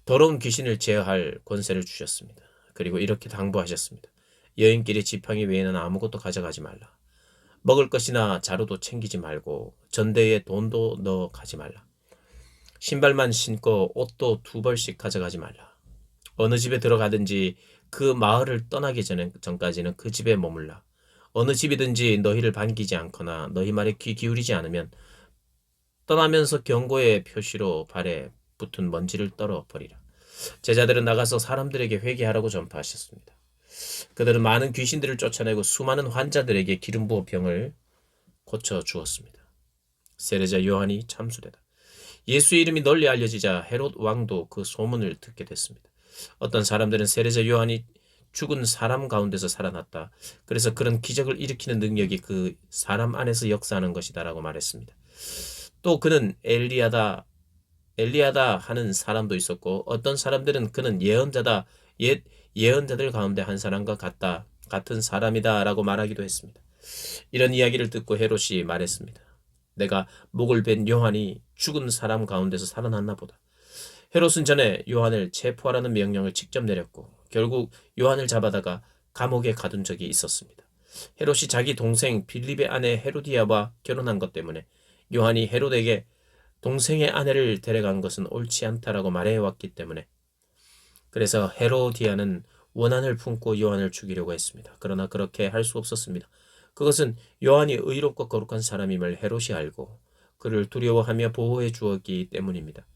더러운 귀신을 제어할 권세를 주셨습니다. 그리고 이렇게 당부하셨습니다. 여행길에 지팡이 외에는 아무것도 가져가지 말라. 먹을 것이나 자루도 챙기지 말고 전대에 돈도 넣어 가지 말라. 신발만 신고 옷도 2벌씩 가져가지 말라. 어느 집에 들어가든지 그 마을을 떠나기 전까지는 그 집에 머물라. 어느 집이든지 너희를 반기지 않거나 너희 말에 귀 기울이지 않으면 떠나면서 경고의 표시로 발에 붙은 먼지를 떨어버리라. 제자들은 나가서 사람들에게 회개하라고 전파하셨습니다. 그들은 많은 귀신들을 쫓아내고 수많은 환자들에게 기름 부어 병을 고쳐 주었습니다. 세례자 요한이 참수되다. 예수의 이름이 널리 알려지자 헤롯 왕도 그 소문을 듣게 됐습니다. 어떤 사람들은 세례자 요한이 죽은 사람 가운데서 살아났다. 그래서 그런 기적을 일으키는 능력이 그 사람 안에서 역사하는 것이다라고 말했습니다. 또 그는 엘리야다 하는 사람도 있었고 어떤 사람들은 그는 예언자다, 옛 예언자들 가운데 한 사람과 같은 사람이다 라고 말하기도 했습니다. 이런 이야기를 듣고 헤롯이 말했습니다. 내가 목을 벤 요한이 죽은 사람 가운데서 살아났나 보다. 헤롯은 전에 요한을 체포하라는 명령을 직접 내렸고 결국 요한을 잡아다가 감옥에 가둔 적이 있었습니다. 헤롯이 자기 동생 빌립의 아내 헤로디아와 결혼한 것 때문에 요한이 헤롯에게 동생의 아내를 데려간 것은 옳지 않다라고 말해왔기 때문에 그래서 헤로디아는 원한을 품고 요한을 죽이려고 했습니다. 그러나 그렇게 할 수 없었습니다. 그것은 요한이 의롭고 거룩한 사람임을 헤롯이 알고 그를 두려워하며 보호해 주었기 때문입니다.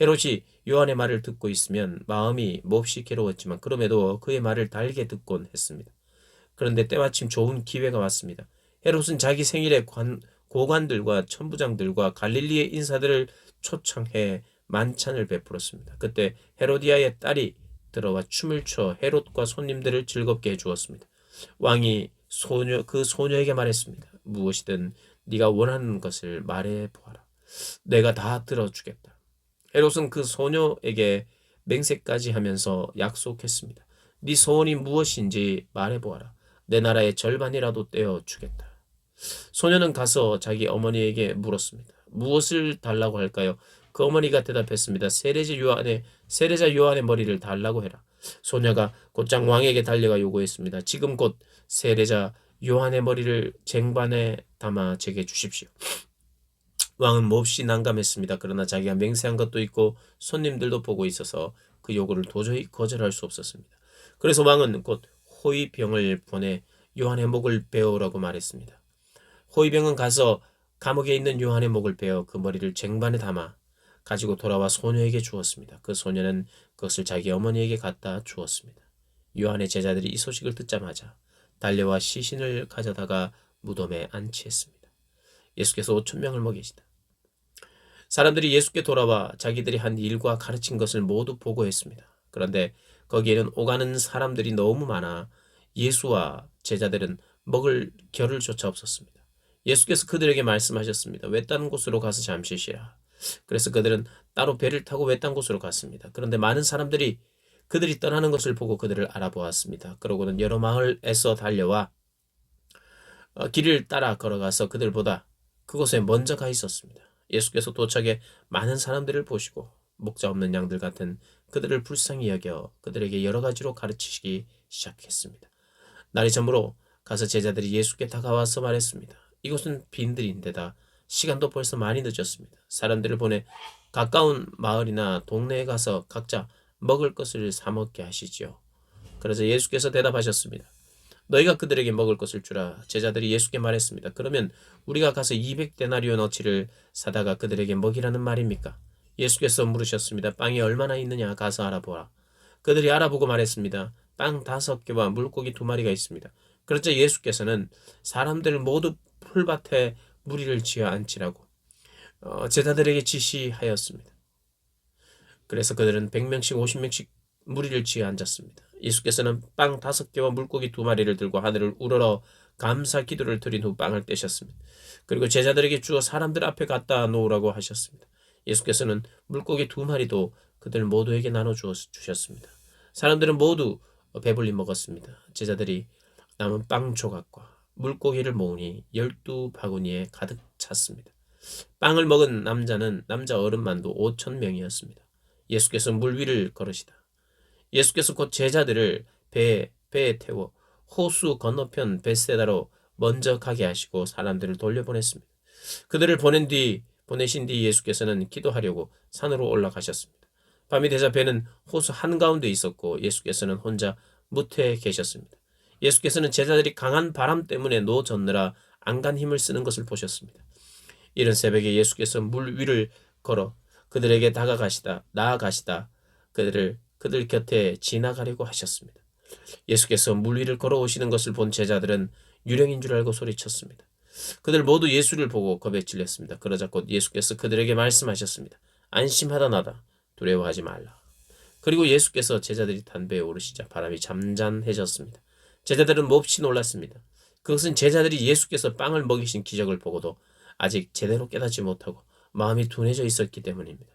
헤롯이 요한의 말을 듣고 있으면 마음이 몹시 괴로웠지만 그럼에도 그의 말을 달게 듣곤 했습니다. 그런데 때마침 좋은 기회가 왔습니다. 헤롯은 자기 생일에 고관들과 천부장들과 갈릴리의 인사들을 초청해 만찬을 베풀었습니다. 그때 헤로디아의 딸이 들어와 춤을 춰 헤롯과 손님들을 즐겁게 해주었습니다. 왕이 그 소녀에게 말했습니다. 무엇이든 네가 원하는 것을 말해보아라. 내가 다 들어주겠다. 헤롯은 그 소녀에게 맹세까지 하면서 약속했습니다. 네 소원이 무엇인지 말해보아라. 내 나라의 절반이라도 떼어주겠다. 소녀는 가서 자기 어머니에게 물었습니다. 무엇을 달라고 할까요? 그 어머니가 대답했습니다. 세례자 요한의 머리를 달라고 해라. 소녀가 곧장 왕에게 달려가 요구했습니다. 지금 곧 세례자 요한의 머리를 쟁반에 담아 제게 주십시오. 왕은 몹시 난감했습니다. 그러나 자기가 맹세한 것도 있고 손님들도 보고 있어서 그 요구를 도저히 거절할 수 없었습니다. 그래서 왕은 곧 호위병을 보내 요한의 목을 베어오라고 말했습니다. 호위병은 가서 감옥에 있는 요한의 목을 베어 그 머리를 쟁반에 담아 가지고 돌아와 소녀에게 주었습니다. 그 소녀는 그것을 자기 어머니에게 갖다 주었습니다. 요한의 제자들이 이 소식을 듣자마자 달려와 시신을 가져다가 무덤에 안치했습니다. 예수께서 5천 명을 먹이시다. 사람들이 예수께 돌아와 자기들이 한 일과 가르친 것을 모두 보고했습니다. 그런데 거기에는 오가는 사람들이 너무 많아 예수와 제자들은 먹을 겨를 조차 없었습니다. 예수께서 그들에게 말씀하셨습니다. 외딴 곳으로 가서 잠시 쉬라. 그래서 그들은 따로 배를 타고 외딴 곳으로 갔습니다. 그런데 많은 사람들이 그들이 떠나는 것을 보고 그들을 알아보았습니다. 그러고는 여러 마을에서 달려와 길을 따라 걸어가서 그들보다 그곳에 먼저 가 있었습니다. 예수께서 도착해 많은 사람들을 보시고 목자 없는 양들 같은 그들을 불쌍히 여겨 그들에게 여러 가지로 가르치시기 시작했습니다. 날이 저물어 가서 제자들이 예수께 다가와서 말했습니다. 이곳은 빈들인데다 시간도 벌써 많이 늦었습니다. 사람들을 보내 가까운 마을이나 동네에 가서 각자 먹을 것을 사 먹게 하시지요. 그래서 예수께서 대답하셨습니다. 너희가 그들에게 먹을 것을 주라. 제자들이 예수께 말했습니다. 그러면 우리가 가서 200데나리온어치를 사다가 그들에게 먹이라는 말입니까? 예수께서 물으셨습니다. 빵이 얼마나 있느냐 가서 알아보라. 그들이 알아보고 말했습니다. 빵 5개와 물고기 2마리가 있습니다. 그러자 예수께서는 사람들 모두 풀밭에 무리를 지어 앉히라고 제자들에게 지시하였습니다. 그래서 그들은 100명씩 50명씩 무리를 지어 앉았습니다. 예수께서는 빵 5개와 물고기 2마리를 들고 하늘을 우러러 감사 기도를 드린 후 빵을 떼셨습니다. 그리고 제자들에게 주어 사람들 앞에 갖다 놓으라고 하셨습니다. 예수께서는 물고기 2마리도 그들 모두에게 나눠 주셨습니다. 사람들은 모두 배불리 먹었습니다. 제자들이 남은 빵 조각과 물고기를 모으니 12바구니에 가득 찼습니다. 빵을 먹은 남자 어른만도 5,000명이었습니다. 예수께서 물 위를 걸으시다. 예수께서 곧 제자들을 배에 태워 호수 건너편 벳세다로 먼저 가게 하시고 사람들을 돌려보냈습니다. 그들을 보내신 뒤 예수께서는 기도하려고 산으로 올라가셨습니다. 밤이 되자 배는 호수 한가운데 있었고 예수께서는 혼자 무태에 계셨습니다. 예수께서는 제자들이 강한 바람 때문에 노젓느라 안간 힘을 쓰는 것을 보셨습니다. 이른 새벽에 예수께서 물 위를 걸어 그들에게 나아가시다 그들 곁에 지나가려고 하셨습니다. 예수께서 물 위를 걸어오시는 것을 본 제자들은 유령인 줄 알고 소리쳤습니다. 그들 모두 예수를 보고 겁에 질렸습니다. 그러자 곧 예수께서 그들에게 말씀하셨습니다. 안심하다 나다. 두려워하지 말라. 그리고 예수께서 제자들이 탄 배에 오르시자 바람이 잠잠해졌습니다. 제자들은 몹시 놀랐습니다. 그것은 제자들이 예수께서 빵을 먹이신 기적을 보고도 아직 제대로 깨닫지 못하고 마음이 둔해져 있었기 때문입니다.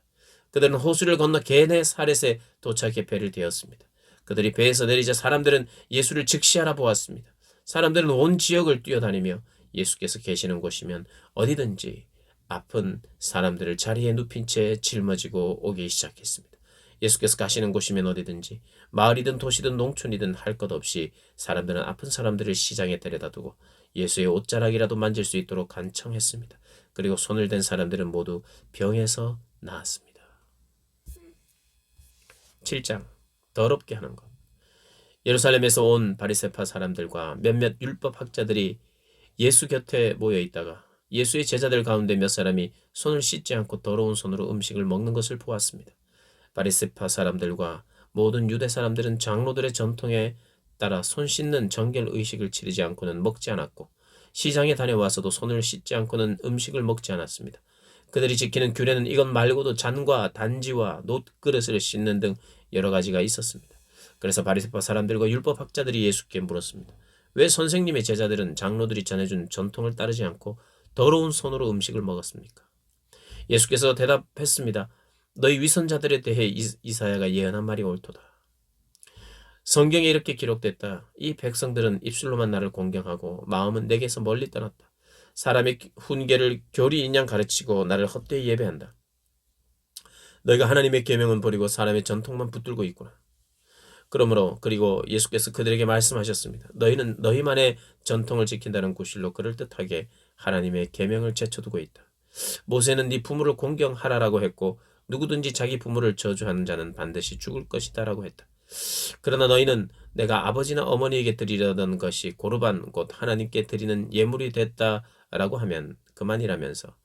그들은 호수를 건너 게네사렛에 도착해 배를 대었습니다. 그들이 배에서 내리자 사람들은 예수를 즉시 알아보았습니다. 사람들은 온 지역을 뛰어다니며 예수께서 계시는 곳이면 어디든지 아픈 사람들을 자리에 눕힌 채 짊어지고 오기 시작했습니다. 예수께서 가시는 곳이면 어디든지 마을이든 도시든 농촌이든 할 것 없이 사람들은 아픈 사람들을 시장에 데려다 두고 예수의 옷자락이라도 만질 수 있도록 간청했습니다. 그리고 손을 댄 사람들은 모두 병에서 나았습니다. 7장 더럽게 하는 것. 예루살렘에서 온 바리새파 사람들과 몇몇 율법 학자들이 예수 곁에 모여 있다가 예수의 제자들 가운데 몇 사람이 손을 씻지 않고 더러운 손으로 음식을 먹는 것을 보았습니다. 바리새파 사람들과 모든 유대 사람들은 장로들의 전통에 따라 손 씻는 정결 의식을 치르지 않고는 먹지 않았고 시장에 다녀와서도 손을 씻지 않고는 음식을 먹지 않았습니다. 그들이 지키는 규례는 이것 말고도 잔과 단지와 놋그릇을 씻는 등 여러 가지가 있었습니다. 그래서 바리새파 사람들과 율법 학자들이 예수께 물었습니다. 왜 선생님의 제자들은 장로들이 전해준 전통을 따르지 않고 더러운 손으로 음식을 먹었습니까? 예수께서 대답했습니다. 너희 위선자들에 대해 이사야가 예언한 말이 옳도다. 성경에 이렇게 기록됐다. 이 백성들은 입술로만 나를 공경하고 마음은 내게서 멀리 떠났다. 사람의 훈계를 교리인 양 가르치고 나를 헛되이 예배한다. 너희가 하나님의 계명은 버리고 사람의 전통만 붙들고 있구나. 그리고 예수께서 그들에게 말씀하셨습니다. 너희는 너희만의 전통을 지킨다는 구실로 그럴듯하게 하나님의 계명을 제쳐두고 있다. 모세는 네 부모를 공경하라라고 했고 누구든지 자기 부모를 저주하는 자는 반드시 죽을 것이다 라고 했다. 그러나 너희는 내가 아버지나 어머니에게 드리려던 것이 고르반 곧 하나님께 드리는 예물이 됐다라고 하면 그만이라면서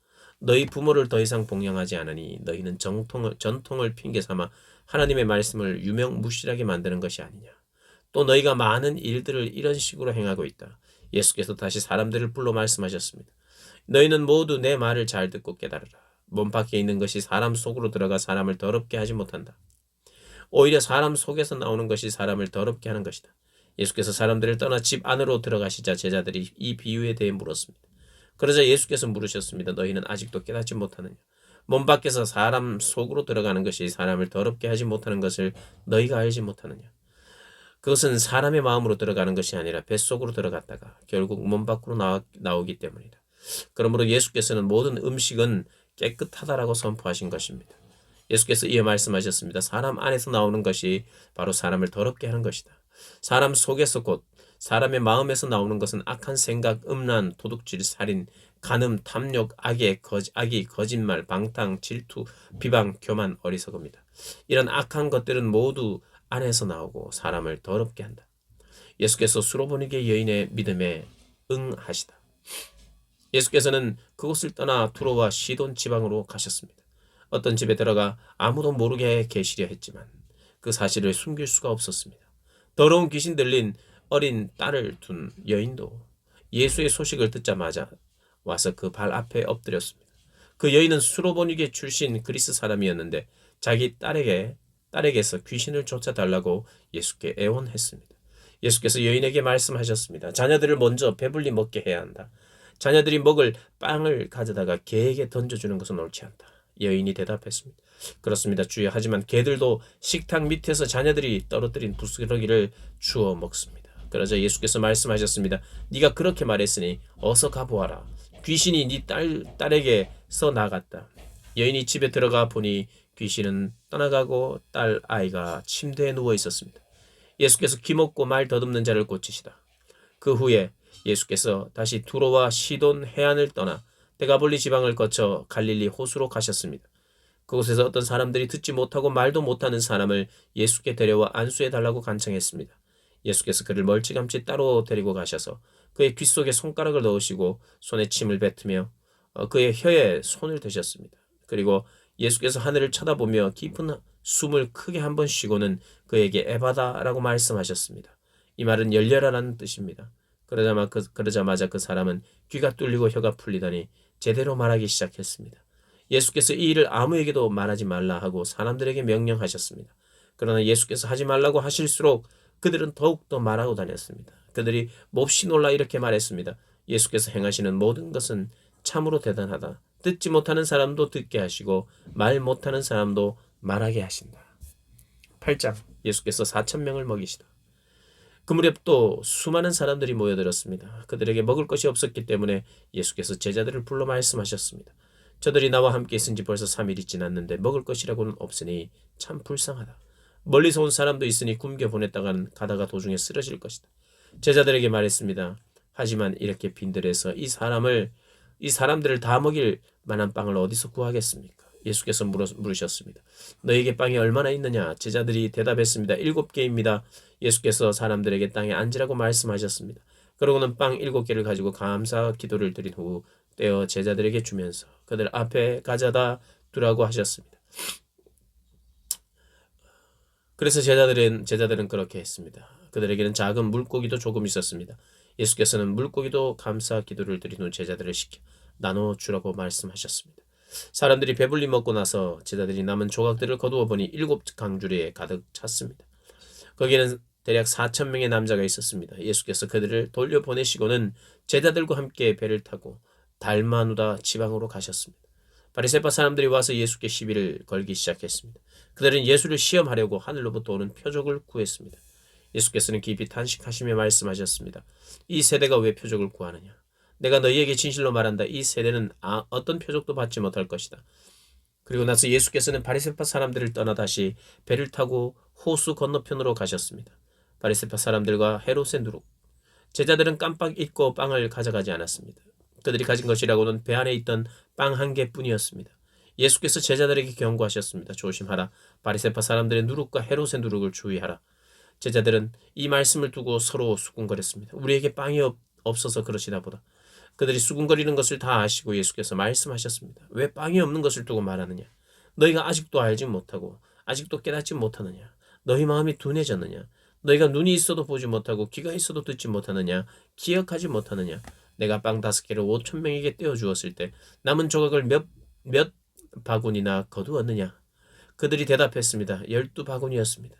너희 부모를 더 이상 봉양하지 않으니 너희는 전통을 핑계삼아 하나님의 말씀을 유명무실하게 만드는 것이 아니냐. 또 너희가 많은 일들을 이런 식으로 행하고 있다. 예수께서 다시 사람들을 불러 말씀하셨습니다. 너희는 모두 내 말을 잘 듣고 깨달으라. 몸 밖에 있는 것이 사람 속으로 들어가 사람을 더럽게 하지 못한다. 오히려 사람 속에서 나오는 것이 사람을 더럽게 하는 것이다. 예수께서 사람들을 떠나 집 안으로 들어가시자 제자들이 이 비유에 대해 물었습니다. 그러자 예수께서 물으셨습니다. 너희는 아직도 깨닫지 못하느냐? 몸 밖에서 사람 속으로 들어가는 것이 사람을 더럽게 하지 못하는 것을 너희가 알지 못하느냐? 그것은 사람의 마음으로 들어가는 것이 아니라 뱃속으로 들어갔다가 결국 몸 밖으로 나오기 때문이다. 그러므로 예수께서는 모든 음식은 깨끗하다라고 선포하신 것입니다. 예수께서 이어 말씀하셨습니다. 사람 안에서 나오는 것이 바로 사람을 더럽게 하는 것이다. 사람 속에서 곧 사람의 마음에서 나오는 것은 악한 생각, 음란, 도둑질, 살인, 간음, 탐욕, 악의 거짓말, 방탕, 질투, 비방, 교만, 어리석음이다. 이런 악한 것들은 모두 안에서 나오고 사람을 더럽게 한다. 예수께서 수로보니게 여인의 믿음에 응하시다. 예수께서는 그곳을 떠나 투로와 시돈 지방으로 가셨습니다. 어떤 집에 들어가 아무도 모르게 계시려 했지만 그 사실을 숨길 수가 없었습니다. 더러운 귀신 들린 어린 딸을 둔 여인도 예수의 소식을 듣자마자 와서 그 발 앞에 엎드렸습니다. 그 여인은 수로보니게 출신 그리스 사람이었는데 자기 딸에게서 귀신을 쫓아달라고 예수께 애원했습니다. 예수께서 여인에게 말씀하셨습니다. 자녀들을 먼저 배불리 먹게 해야 한다. 자녀들이 먹을 빵을 가져다가 개에게 던져주는 것은 옳지 않다. 여인이 대답했습니다. 그렇습니다, 주여. 하지만 개들도 식탁 밑에서 자녀들이 떨어뜨린 부스러기를 주워 먹습니다. 그러자 예수께서 말씀하셨습니다. 네가 그렇게 말했으니 어서 가보아라. 귀신이 네 딸에게서 나갔다. 여인이 집에 들어가 보니 귀신은 떠나가고 딸 아이가 침대에 누워 있었습니다. 예수께서 기먹고 말 더듬는 자를 고치시다. 그 후에 예수께서 다시 두로와 시돈 해안을 떠나 데가볼리 지방을 거쳐 갈릴리 호수로 가셨습니다. 그곳에서 어떤 사람들이 듣지 못하고 말도 못하는 사람을 예수께 데려와 안수해 달라고 간청했습니다. 예수께서 그를 멀찌감치 따로 데리고 가셔서 그의 귀 속에 손가락을 넣으시고 손에 침을 뱉으며 그의 혀에 손을 대셨습니다. 그리고 예수께서 하늘을 쳐다보며 깊은 숨을 크게 한 번 쉬고는 그에게 에바다라고 말씀하셨습니다. 이 말은 열려라라는 뜻입니다. 그러자마자 그 사람은 귀가 뚫리고 혀가 풀리더니 제대로 말하기 시작했습니다. 예수께서 이 일을 아무에게도 말하지 말라 하고 사람들에게 명령하셨습니다. 그러나 예수께서 하지 말라고 하실수록 그들은 더욱더 말하고 다녔습니다. 그들이 몹시 놀라 이렇게 말했습니다. 예수께서 행하시는 모든 것은 참으로 대단하다. 듣지 못하는 사람도 듣게 하시고 말 못하는 사람도 말하게 하신다. 8장. 예수께서 4,000명을 먹이시다. 그 무렵 또 수많은 사람들이 모여들었습니다. 그들에게 먹을 것이 없었기 때문에 예수께서 제자들을 불러 말씀하셨습니다. 저들이 나와 함께 있은 지 벌써 3일이 지났는데 먹을 것이라고는 없으니 참 불쌍하다. 멀리서 온 사람도 있으니 굶겨 보냈다가는 가다가 도중에 쓰러질 것이다. 제자들에게 말했습니다. 하지만 이렇게 빈들에서 이 사람들을 다 먹일 만한 빵을 어디서 구하겠습니까? 예수께서 물으셨습니다. 너에게 빵이 얼마나 있느냐? 제자들이 대답했습니다. 7개입니다. 예수께서 사람들에게 땅에 앉으라고 말씀하셨습니다. 그러고는 빵 7개를 가지고 감사 기도를 드린 후 떼어 제자들에게 주면서 그들 앞에 가져다 두라고 하셨습니다. 그래서 제자들은 그렇게 했습니다. 그들에게는 작은 물고기도 조금 있었습니다. 예수께서는 물고기도 감사 기도를 드린 후 제자들을 시켜 나눠주라고 말씀하셨습니다. 사람들이 배불리 먹고 나서 제자들이 남은 조각들을 거두어 보니 7강주리에 가득 찼습니다. 거기에는 대략 4,000명의 남자가 있었습니다. 예수께서 그들을 돌려보내시고는 제자들과 함께 배를 타고 달마누다 지방으로 가셨습니다. 바리새파 사람들이 와서 예수께 시비를 걸기 시작했습니다. 그들은 예수를 시험하려고 하늘로부터 오는 표적을 구했습니다. 예수께서는 깊이 탄식하시며 말씀하셨습니다. 이 세대가 왜 표적을 구하느냐? 내가 너희에게 진실로 말한다. 이 세대는 어떤 표적도 받지 못할 것이다. 그리고 나서 예수께서는 바리새파 사람들을 떠나 다시 배를 타고 호수 건너편으로 가셨습니다. 바리새파 사람들과 헤롯의 누룩, 제자들은 깜빡 잊고 빵을 가져가지 않았습니다. 그들이 가진 것이라고는 배 안에 있던 빵 1개뿐이었습니다. 예수께서 제자들에게 경고하셨습니다. 조심하라. 바리새파 사람들의 누룩과 헤롯의 누룩을 주의하라. 제자들은 이 말씀을 두고 서로 수군거렸습니다. 우리에게 빵이 없어서 그러시나 보다. 그들이 수군거리는 것을 다 아시고 예수께서 말씀하셨습니다. 왜 빵이 없는 것을 두고 말하느냐? 너희가 아직도 알지 못하고 아직도 깨닫지 못하느냐? 너희 마음이 둔해졌느냐? 너희가 눈이 있어도 보지 못하고 귀가 있어도 듣지 못하느냐? 기억하지 못하느냐? 내가 빵 5개를 5천 명에게 떼어 주었을 때 남은 조각을 몇 바구니나 거두었느냐? 그들이 대답했습니다. 12바구니였습니다.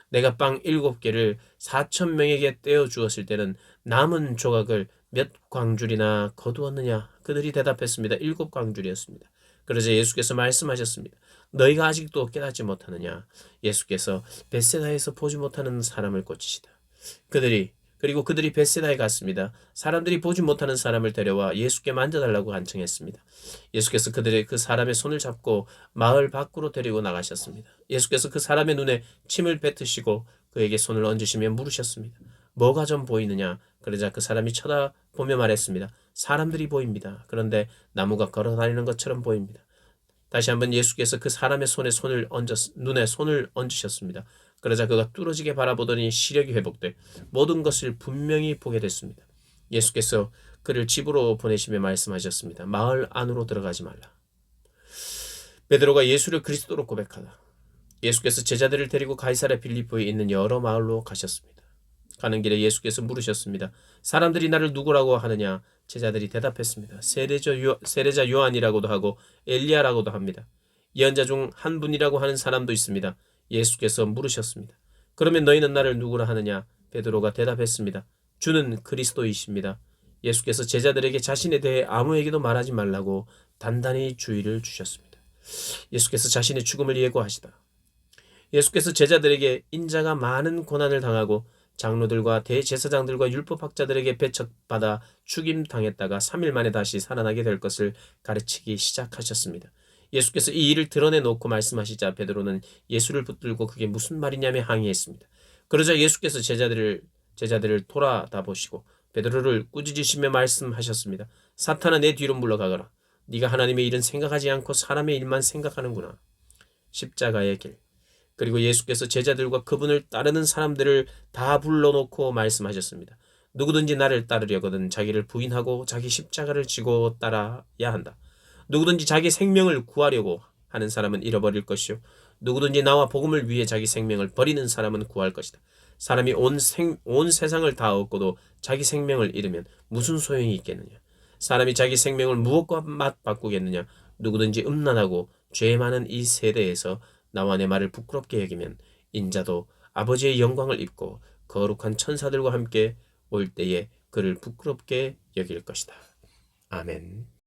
내가 빵 7개를 4천 명에게 떼어 주었을 때는 남은 조각을 몇 광줄이나 거두었느냐? 그들이 대답했습니다. 7광줄이었습니다. 그러자 예수께서 말씀하셨습니다. 너희가 아직도 깨닫지 못하느냐? 예수께서 벳세다에서 보지 못하는 사람을 고치시다. 그리고 그들이 벳세다에 갔습니다. 사람들이 보지 못하는 사람을 데려와 예수께 만져달라고 간청했습니다. 예수께서 그 사람의 손을 잡고 마을 밖으로 데리고 나가셨습니다. 예수께서 그 사람의 눈에 침을 뱉으시고 그에게 손을 얹으시며 물으셨습니다. 뭐가 좀 보이느냐? 그러자 그 사람이 쳐다보며 말했습니다. 사람들이 보입니다. 그런데 나무가 걸어다니는 것처럼 보입니다. 다시 한번 예수께서 그 사람의 눈에 손을 얹으셨습니다. 그러자 그가 뚫어지게 바라보더니 시력이 회복돼 모든 것을 분명히 보게 됐습니다. 예수께서 그를 집으로 보내시며 말씀하셨습니다. 마을 안으로 들어가지 말라. 베드로가 예수를 그리스도로 고백하다. 예수께서 제자들을 데리고 가이사랴 빌립보에 있는 여러 마을로 가셨습니다. 가는 길에 예수께서 물으셨습니다. 사람들이 나를 누구라고 하느냐? 제자들이 대답했습니다. 세례자 요한이라고도 하고 엘리야라고도 합니다. 예언자 중 한 분이라고 하는 사람도 있습니다. 예수께서 물으셨습니다. 그러면 너희는 나를 누구라 하느냐? 베드로가 대답했습니다. 주는 그리스도이십니다. 예수께서 제자들에게 자신에 대해 아무에게도 말하지 말라고 단단히 주의를 주셨습니다. 예수께서 자신의 죽음을 예고하시다. 예수께서 제자들에게 인자가 많은 고난을 당하고 장로들과 대제사장들과 율법학자들에게 배척받아 죽임당했다가 3일 만에 다시 살아나게 될 것을 가르치기 시작하셨습니다. 예수께서 이 일을 드러내놓고 말씀하시자 베드로는 예수를 붙들고 그게 무슨 말이냐며 항의했습니다. 그러자 예수께서 제자들을 돌아다보시고 베드로를 꾸짖으시며 말씀하셨습니다. 사탄아 내 뒤로 물러가거라. 네가 하나님의 일은 생각하지 않고 사람의 일만 생각하는구나. 십자가의 길. 그리고 예수께서 제자들과 그분을 따르는 사람들을 다 불러놓고 말씀하셨습니다. 누구든지 나를 따르려거든 자기를 부인하고 자기 십자가를 지고 따라야 한다. 누구든지 자기 생명을 구하려고 하는 사람은 잃어버릴 것이요. 누구든지 나와 복음을 위해 자기 생명을 버리는 사람은 구할 것이다. 사람이 온 세상을 다 얻고도 자기 생명을 잃으면 무슨 소용이 있겠느냐. 사람이 자기 생명을 무엇과 맞바꾸겠느냐. 누구든지 음란하고 죄 많은 이 세대에서 나와 내 말을 부끄럽게 여기면 인자도 아버지의 영광을 입고 거룩한 천사들과 함께 올 때에 그를 부끄럽게 여길 것이다. 아멘.